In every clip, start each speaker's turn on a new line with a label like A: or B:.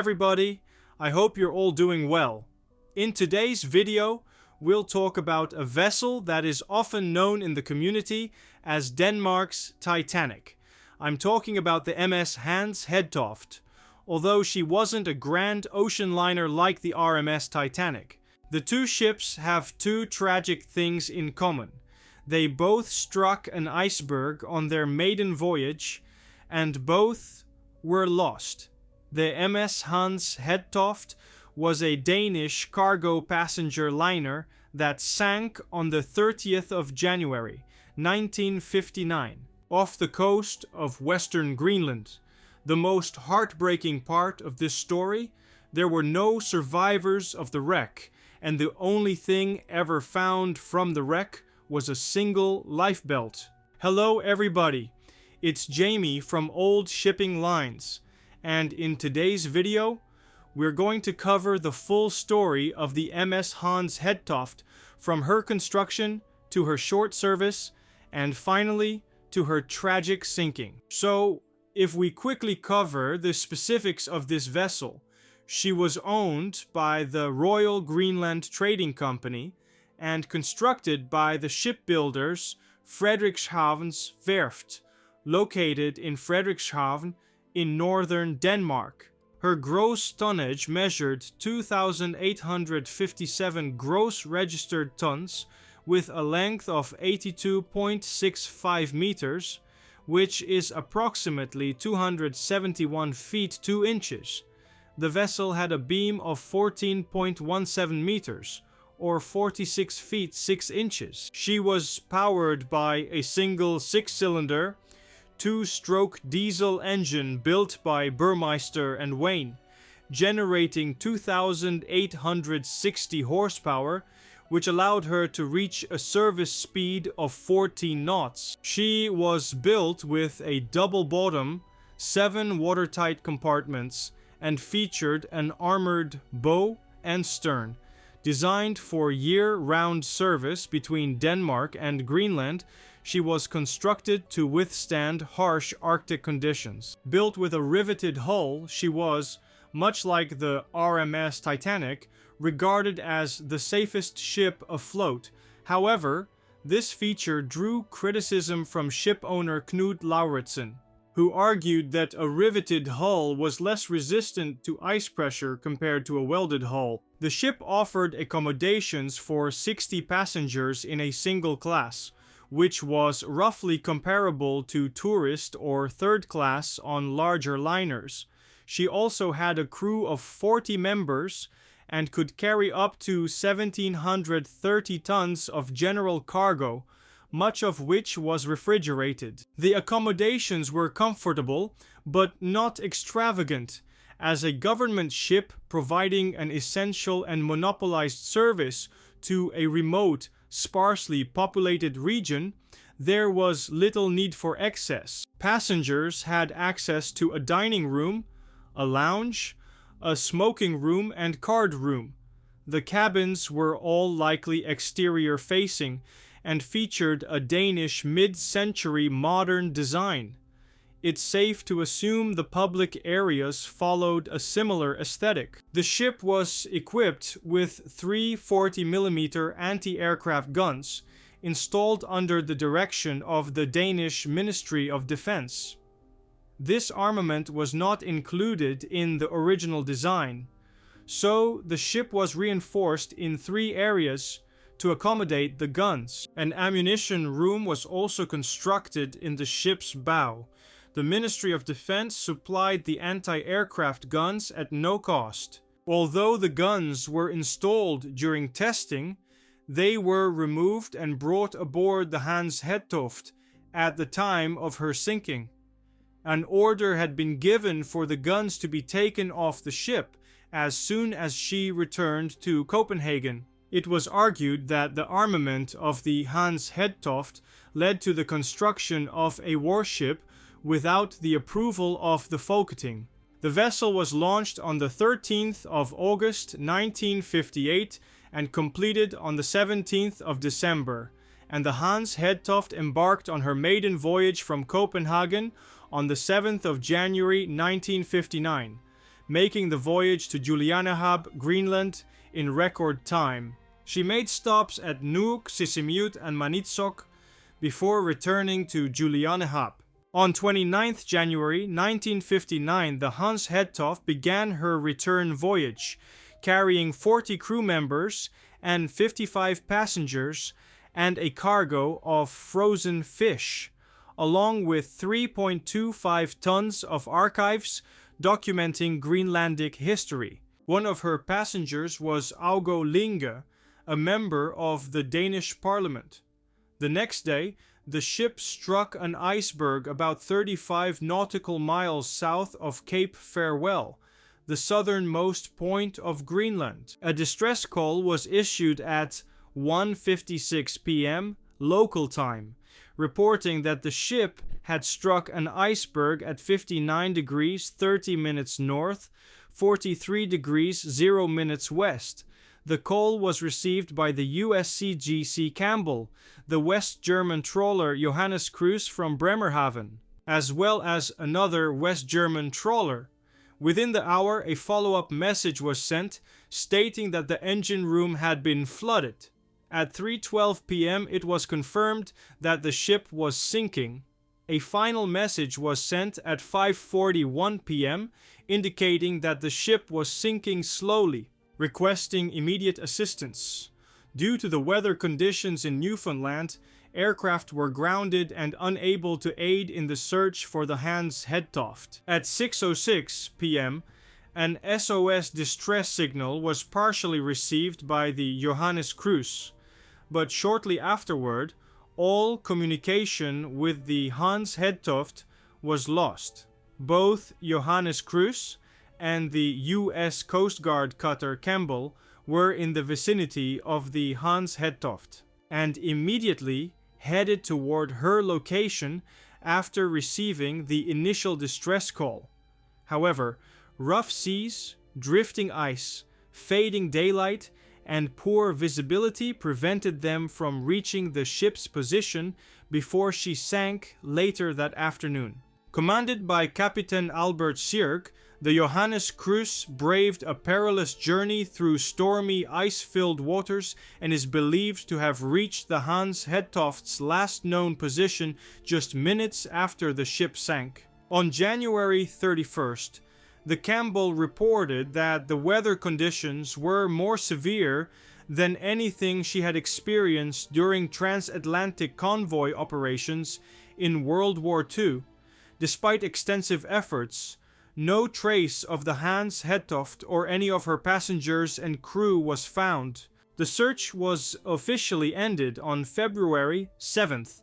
A: everybody, I hope you're all doing well. In today's video, we'll talk about a vessel that is often known in the community as Denmark's Titanic. I'm talking about the MS Hans Hedtoft, although she wasn't a grand ocean liner like the RMS Titanic. The two ships have two tragic things in common. They both struck an iceberg on their maiden voyage, and both were lost. The MS Hans Hedtoft was a Danish cargo passenger liner that sank on the 30th of January, 1959, off the coast of western Greenland. The most heartbreaking part of this story, there were no survivors of the wreck, and the only thing ever found from the wreck was a single life belt. Hello everybody, it's Jamie from Old Shipping Lines, and in today's video, we're going to cover the full story of the MS Hans Hedtoft, from her construction to her short service, and finally to her tragic sinking. So, if we quickly cover the specifics of this vessel, she was owned by the Royal Greenland Trading Company and constructed by the shipbuilders Frederikshavn's Werft, located in Frederikshavn in northern Denmark. Her gross tonnage measured 2,857 gross registered tons with a length of 82.65 meters, which is approximately 271 feet 2 inches. The vessel had a beam of 14.17 meters, or 46 feet 6 inches. She was powered by a single 6-cylinder, 2-stroke diesel engine built by Burmeister and Wain, generating 2,860 horsepower, which allowed her to reach a service speed of 14 knots. She was built with a double bottom, 7 watertight compartments, and featured an armored bow and stern. Designed for year-round service between Denmark and Greenland, she was constructed to withstand harsh Arctic conditions. Built with a riveted hull, she was, much like the RMS Titanic, regarded as the safest ship afloat. However, this feature drew criticism from ship owner Knud Lauritsen, who argued that a riveted hull was less resistant to ice pressure compared to a welded hull. The ship offered accommodations for 60 passengers in a single class, which was roughly comparable to tourist or third class on larger liners. She also had a crew of 40 members and could carry up to 1,730 tons of general cargo, much of which was refrigerated. The accommodations were comfortable, but not extravagant. As a government ship providing an essential and monopolized service to a remote, sparsely populated region, there was little need for excess. Passengers had access to a dining room, a lounge, a smoking room, and card room. The cabins were all likely exterior facing and featured a Danish mid-century modern design. It's safe to assume the public areas followed a similar aesthetic. The ship was equipped with 3 40mm anti-aircraft guns, installed under the direction of the Danish Ministry of Defense. This armament was not included in the original design, so the ship was reinforced in 3 areas to accommodate the guns. An ammunition room was also constructed in the ship's bow. The Ministry of Defense supplied the anti-aircraft guns at no cost. Although the guns were installed during testing, they were removed and brought aboard the Hans Hedtoft at the time of her sinking. An order had been given for the guns to be taken off the ship as soon as she returned to Copenhagen. It was argued that the armament of the Hans Hedtoft led to the construction of a warship without the approval of the Folketing. The vessel was launched on the 13th of August 1958 and completed on the 17th of December, and the Hans Hedtoft embarked on her maiden voyage from Copenhagen on the 7th of January 1959. making the voyage to Julianehab, Greenland, in record time. She made stops at Nuuk, Sisimiut, and Manitsok before returning to Julianehab. On 29 January 1959, the Hans Hedtoft began her return voyage, carrying 40 crew members and 55 passengers and a cargo of frozen fish, along with 3.25 tons of archives documenting Greenlandic history. One of her passengers was Augo Linge, a member of the Danish parliament. The next day, the ship struck an iceberg about 35 nautical miles south of Cape Farewell, the southernmost point of Greenland. A distress call was issued at 1:56 p.m. local time, reporting that the ship had struck an iceberg at 59 degrees 30 minutes north, 43 degrees 0 minutes west. The call was received by the USCGC Campbell, the West German trawler Johannes Kruse from Bremerhaven, as well as another West German trawler. Within the hour, a follow-up message was sent stating that the engine room had been flooded. At 3:12 p.m. it was confirmed that the ship was sinking. A final message was sent at 5:41 p.m. indicating that the ship was sinking slowly, requesting immediate assistance. Due to the weather conditions in Newfoundland, aircraft were grounded and unable to aid in the search for the Hans Hedtoft. At 6:06 p.m., an SOS distress signal was partially received by the Johannes Kruse, but shortly afterward, all communication with the Hans Hedtoft was lost. Both Johannes Kruse and the U.S. Coast Guard cutter Campbell were in the vicinity of the Hans Hedtoft and immediately headed toward her location after receiving the initial distress call. However, rough seas, drifting ice, fading daylight, and poor visibility prevented them from reaching the ship's position before she sank later that afternoon. Commanded by Captain Albert Sierck, the Johannes Kruse braved a perilous journey through stormy, ice-filled waters and is believed to have reached the Hans Hedtoft's last known position just minutes after the ship sank. On January 31st, the Campbell reported that the weather conditions were more severe than anything she had experienced during transatlantic convoy operations in World War II. Despite extensive efforts, no trace of the Hans Hedtoft or any of her passengers and crew was found. The search was officially ended on February 7th.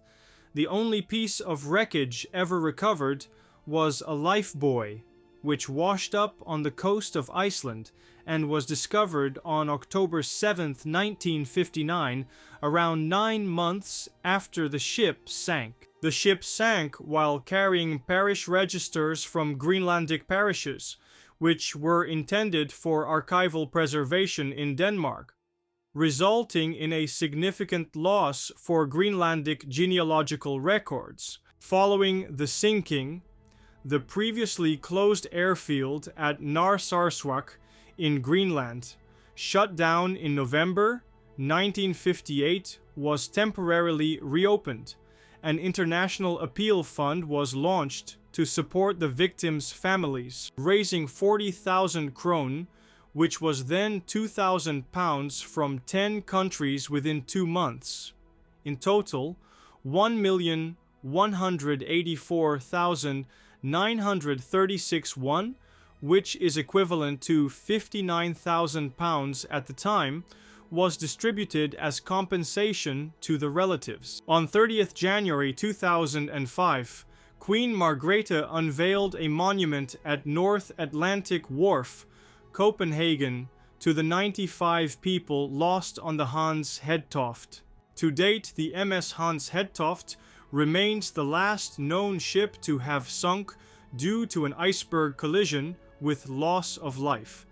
A: The only piece of wreckage ever recovered was a lifebuoy, which washed up on the coast of Iceland and was discovered on October 7th, 1959, around 9 months after the ship sank. The ship sank while carrying parish registers from Greenlandic parishes, which were intended for archival preservation in Denmark, resulting in a significant loss for Greenlandic genealogical records. Following the sinking, the previously closed airfield at Narsarsuaq in Greenland, shut down in November 1958, was temporarily reopened. An international appeal fund was launched to support the victims' families, raising 40,000 krone, which was then £2,000 from 10 countries within 2 months. In total, 1,184,936 won, which is equivalent to £59,000 at the time, was distributed as compensation to the relatives. On 30th January 2005, Queen Margrethe unveiled a monument at North Atlantic Wharf, Copenhagen, to the 95 people lost on the Hans Hedtoft. To date, the MS Hans Hedtoft remains the last known ship to have sunk due to an iceberg collision with loss of life,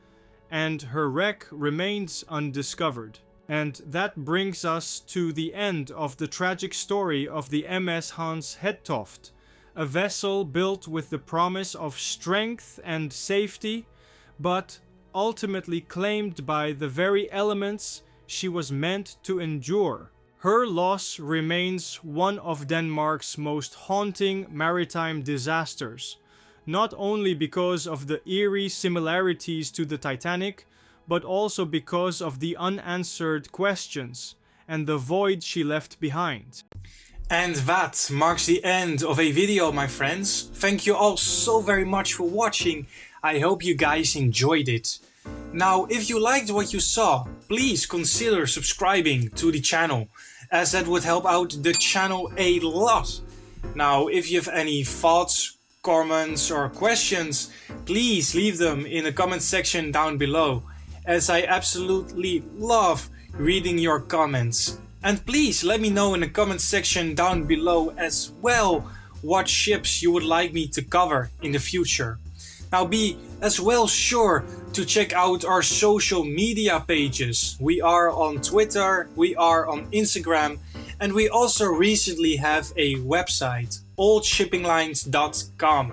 A: and her wreck remains undiscovered. And that brings us to the end of the tragic story of the MS Hans Hedtoft, a vessel built with the promise of strength and safety, but ultimately claimed by the very elements she was meant to endure. Her loss remains one of Denmark's most haunting maritime disasters, not only because of the eerie similarities to the Titanic, but also because of the unanswered questions and the void she left behind. And that marks the end of a video, my friends. Thank you all so very much for watching. I hope you guys enjoyed it. Now, if you liked what you saw, please consider subscribing to the channel, as that would help out the channel a lot. Now, if you have any thoughts, comments or questions, please leave them in the comment section down below, as I absolutely love reading your comments. And please let me know in the comment section down below as well what ships you would like me to cover in the future. Now be as well sure to check out our social media pages. We are on Twitter, we are on Instagram, and we also recently have a website, oldshippinglines.com,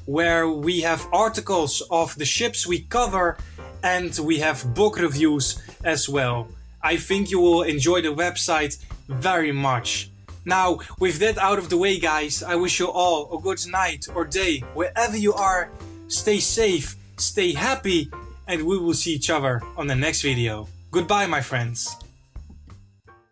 A: where we have articles of the ships we cover and we have book reviews as well. I think you will enjoy the website very much. Now, with that out of the way, guys, I wish you all a good night or day, wherever you are. Stay safe, stay happy, and we will see each other on the next video. Goodbye, my friends.